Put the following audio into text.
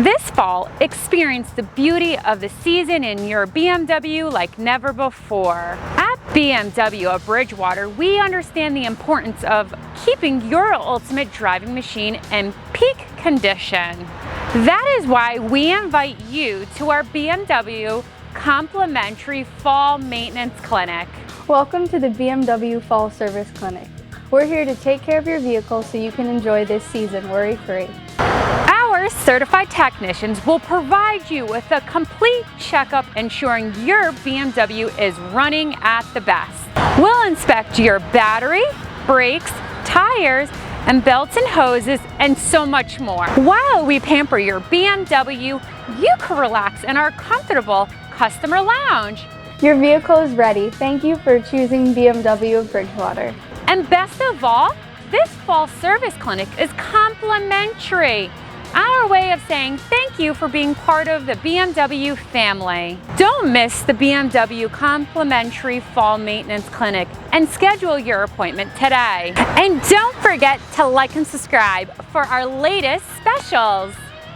This fall, experience the beauty of the season in your BMW like never before. At BMW of Bridgewater, we understand the importance of keeping your ultimate driving machine in peak condition. That is why we invite you to our BMW complimentary fall maintenance clinic. Welcome to the BMW Fall Service Clinic. We're here to take care of your vehicle so you can enjoy this season worry-free. Our certified technicians will provide you with a complete checkup ensuring your BMW is running at the best. We'll inspect your battery, brakes, tires, and belts and hoses, and so much more. While we pamper your BMW, you can relax in our comfortable customer lounge. Your vehicle is ready. Thank you for choosing BMW of Bridgewater. And best of all, this fall service clinic is complimentary. Our way of saying thank you for being part of the BMW family. Don't miss the BMW complimentary fall maintenance clinic and schedule your appointment today. And don't forget to like and subscribe for our latest specials.